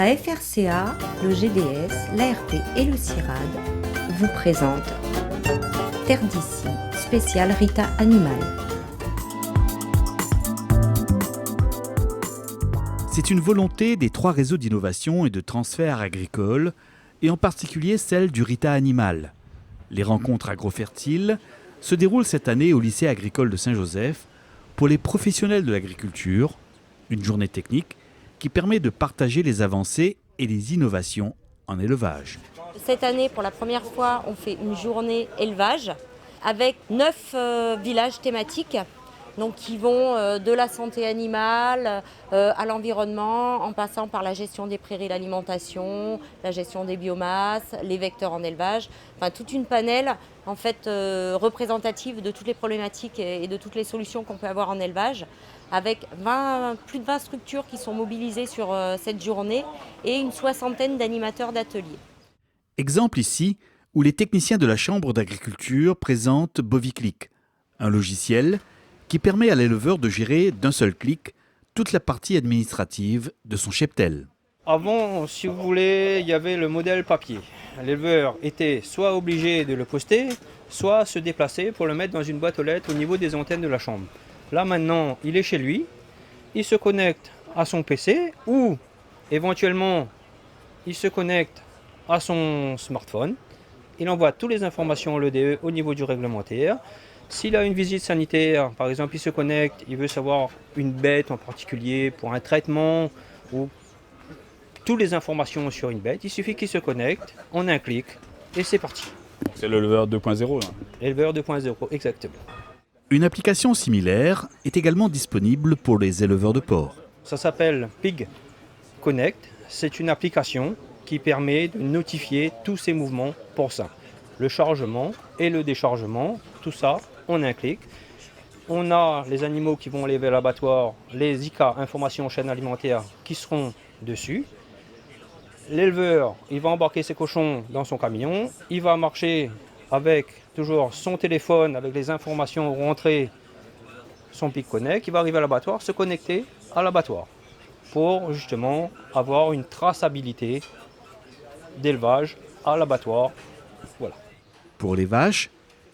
La FRCA, le GDS, l'ARP et le CIRAD vous présentent Terre d'ici, spécial Rita Animal. C'est une volonté des 3 réseaux d'innovation et de transfert agricole, et en particulier celle du Rita Animal. Les rencontres agrofertiles se déroulent cette année au lycée agricole de Saint-Joseph pour les professionnels de l'agriculture, une journée technique qui permet de partager les avancées et les innovations en élevage. Cette année, pour la première fois, on fait une journée élevage avec 9 villages thématiques, donc qui vont de la santé animale à l'environnement, en passant par la gestion des prairies, l'alimentation, la gestion des biomasses, les vecteurs en élevage, enfin toute une panel en fait représentative de toutes les problématiques et de toutes les solutions qu'on peut avoir en élevage, avec plus de 20 structures qui sont mobilisées sur cette journée et une 60aine d'animateurs d'ateliers. Exemple ici où les techniciens de la Chambre d'agriculture présentent Boviclick, un logiciel qui permet à l'éleveur de gérer d'un seul clic toute la partie administrative de son cheptel. Avant, si vous voulez, il y avait le modèle papier. L'éleveur était soit obligé de le poster, soit se déplacer pour le mettre dans une boîte aux lettres au niveau des antennes de la chambre. Là maintenant, il est chez lui, il se connecte à son PC ou éventuellement il se connecte à son smartphone. Il envoie toutes les informations au LDE au niveau du réglementaire. S'il a une visite sanitaire, par exemple, il se connecte, il veut savoir une bête en particulier pour un traitement ou toutes les informations sur une bête, il suffit qu'il se connecte en un clic et c'est parti. C'est l'éleveur 2.0 là. Éleveur 2.0, exactement. Une application similaire est également disponible pour les éleveurs de porcs. Ça s'appelle Pig Connect. C'est une application qui permet de notifier tous ces mouvements porcins. Le chargement et le déchargement, tout ça en un clic. On a les animaux qui vont aller vers l'abattoir, les ICA, information chaîne alimentaire, qui seront dessus. L'éleveur, il va embarquer ses cochons dans son camion, il va marcher avec toujours son téléphone, avec les informations rentrées, son Pig Connect, il va arriver à l'abattoir, se connecter à l'abattoir pour justement avoir une traçabilité d'élevage à l'abattoir. Voilà. Pour les vaches,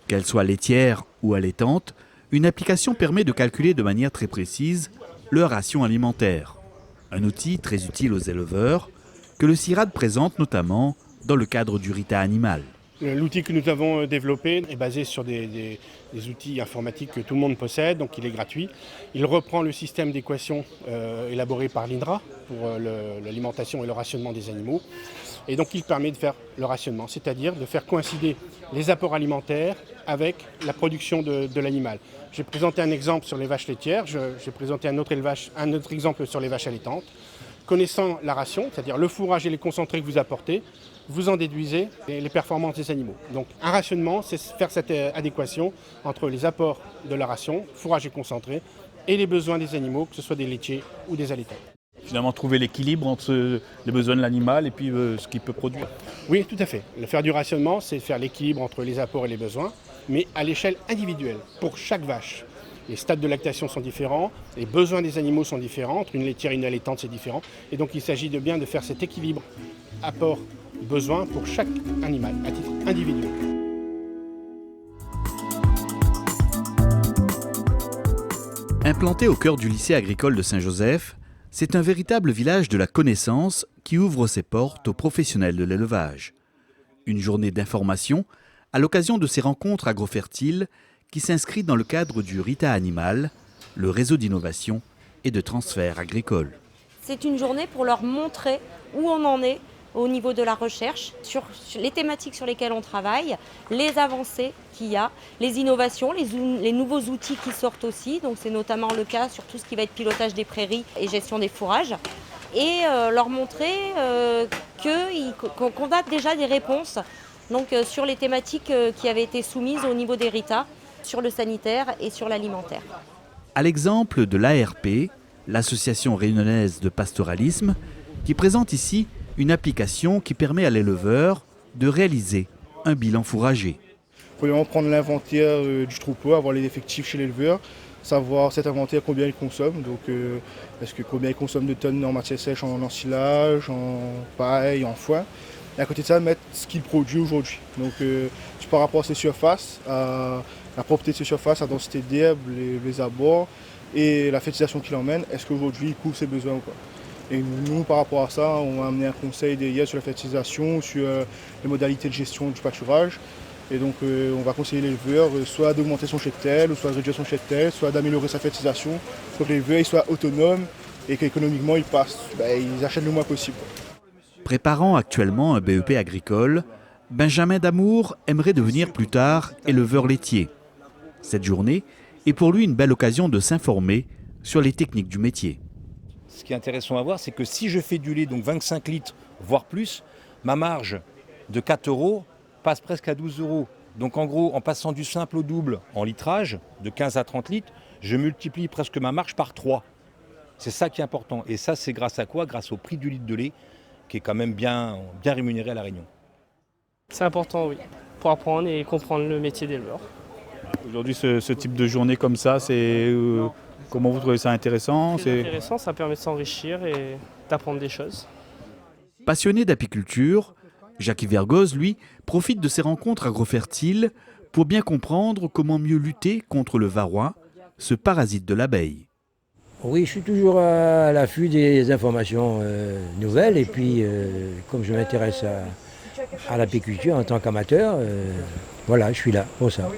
qu'elles soient laitières ou allaitantes, une application permet de calculer de manière très précise leur ration alimentaire. Un outil très utile aux éleveurs que le CIRAD présente notamment dans le cadre du Rita Animal. L'outil que nous avons développé est basé sur des outils informatiques que tout le monde possède, donc il est gratuit. Il reprend le système d'équation élaboré par l'INRA pour l'alimentation et le rationnement des animaux. Et donc il permet de faire le rationnement, c'est-à-dire de faire coïncider les apports alimentaires avec la production de l'animal. J'ai présenté un exemple sur les vaches laitières, j'ai présenté un autre exemple sur les vaches allaitantes. Connaissant la ration, c'est-à-dire le fourrage et les concentrés que vous apportez, vous en déduisez les performances des animaux. Donc un rationnement, c'est faire cette adéquation entre les apports de la ration, fourrage et concentré, et les besoins des animaux, que ce soit des laitiers ou des allaitants. Finalement, trouver l'équilibre entre les besoins de l'animal et puis ce qu'il peut produire. Oui, tout à fait. Faire du rationnement, c'est faire l'équilibre entre les apports et les besoins, mais à l'échelle individuelle, pour chaque vache. Les stades de lactation sont différents, les besoins des animaux sont différents, entre une laitière et une allaitante c'est différent. Et donc il s'agit de bien de faire cet équilibre apport-besoin pour chaque animal, à titre individuel. Implanté au cœur du lycée agricole de Saint-Joseph, c'est un véritable village de la connaissance qui ouvre ses portes aux professionnels de l'élevage. Une journée d'information à l'occasion de ces rencontres agrofertiles qui s'inscrit dans le cadre du Rita Animal, le réseau d'innovation et de transfert agricole. C'est une journée pour leur montrer où on en est au niveau de la recherche, sur les thématiques sur lesquelles on travaille, les avancées qu'il y a, les innovations, les nouveaux outils qui sortent aussi. Donc c'est notamment le cas sur tout ce qui va être pilotage des prairies et gestion des fourrages. Et leur montrer qu'on a déjà des réponses donc, sur les thématiques qui avaient été soumises au niveau des RITA, sur le sanitaire et sur l'alimentaire. À l'exemple de l'ARP, l'association réunionnaise de pastoralisme, qui présente ici une application qui permet à l'éleveur de réaliser un bilan fourrager. Premièrement, prendre l'inventaire du troupeau, avoir les effectifs chez l'éleveur, savoir cet inventaire combien il consomme, donc combien il consomme de tonnes en matière sèche, en ensilage, en paille, en foin. Et à côté de ça, mettre ce qu'il produit aujourd'hui. Donc par rapport à ses surfaces, à la propreté de ses surfaces, la densité d'herbe, les abords et la fertilisation qu'il emmène, est-ce qu'aujourd'hui il couvre ses besoins ou pas. Et nous, par rapport à ça, on a amené un conseil derrière sur la fertilisation, sur les modalités de gestion du pâturage. Et donc on va conseiller l'éleveur soit d'augmenter son cheptel, ou soit de réduire son cheptel, soit d'améliorer sa fertilisation pour que l'éleveur soit autonome et qu'économiquement ils achètent le moins possible. Préparant actuellement un BEP agricole, Benjamin Damour aimerait devenir plus tard éleveur laitier. Cette journée est pour lui une belle occasion de s'informer sur les techniques du métier. Ce qui est intéressant à voir, c'est que si je fais du lait, donc 25 litres, voire plus, ma marge de 4 € passe presque à 12 €. Donc en gros, en passant du simple au double en litrage, de 15 à 30 litres, je multiplie presque ma marge par 3. C'est ça qui est important. Et ça, c'est grâce à quoi? Grâce au prix du litre de lait, qui est quand même bien rémunéré à La Réunion. C'est important, oui, pour apprendre et comprendre le métier d'éleveur. Aujourd'hui, ce type de journée comme ça, comment vous trouvez ça intéressant? C'est intéressant, ça permet de s'enrichir et d'apprendre des choses. Passionné d'apiculture, Jacques Vergoz, lui, profite de ces rencontres agrofertiles pour bien comprendre comment mieux lutter contre le varroa, ce parasite de l'abeille. Oui, je suis toujours à l'affût des informations nouvelles et puis comme je m'intéresse à l'apiculture en tant qu'amateur, voilà, je suis là pour ça.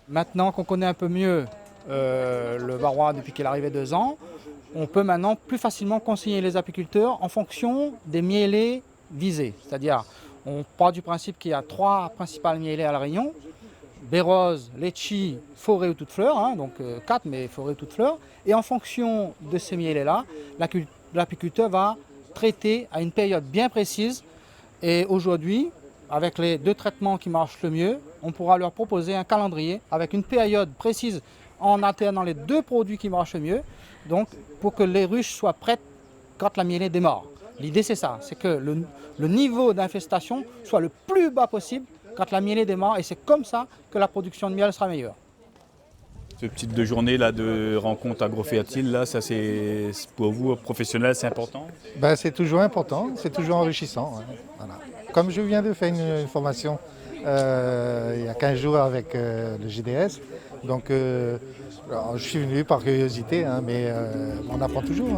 Maintenant qu'on connaît un peu mieux le varroa depuis qu'il est arrivé 2 ans, on peut maintenant plus facilement conseiller les apiculteurs en fonction des mielés visés. C'est-à-dire, on part du principe qu'il y a 3 principales mielés à La Réunion: bérose, litchi, forêt ou toute fleur, donc 4 mais forêt ou toute fleur. Et en fonction de ces mielés-là, l'apiculteur va traiter à une période bien précise. Et aujourd'hui, avec les 2 traitements qui marchent le mieux, on pourra leur proposer un calendrier avec une période précise en alternant les 2 produits qui marchent le mieux, donc pour que les ruches soient prêtes quand la mielée démarre. L'idée c'est ça, c'est que le niveau d'infestation soit le plus bas possible quand la mielée démarre, et c'est comme ça que la production de miel sera meilleure. Ce type de journée là, de rencontre agrofertile, là, ça c'est pour vous, professionnels, c'est important? C'est toujours important, c'est toujours enrichissant. Ouais. Voilà. Comme je viens de faire une formation il y a 15 jours avec le GDS, donc je suis venu par curiosité, mais on apprend toujours.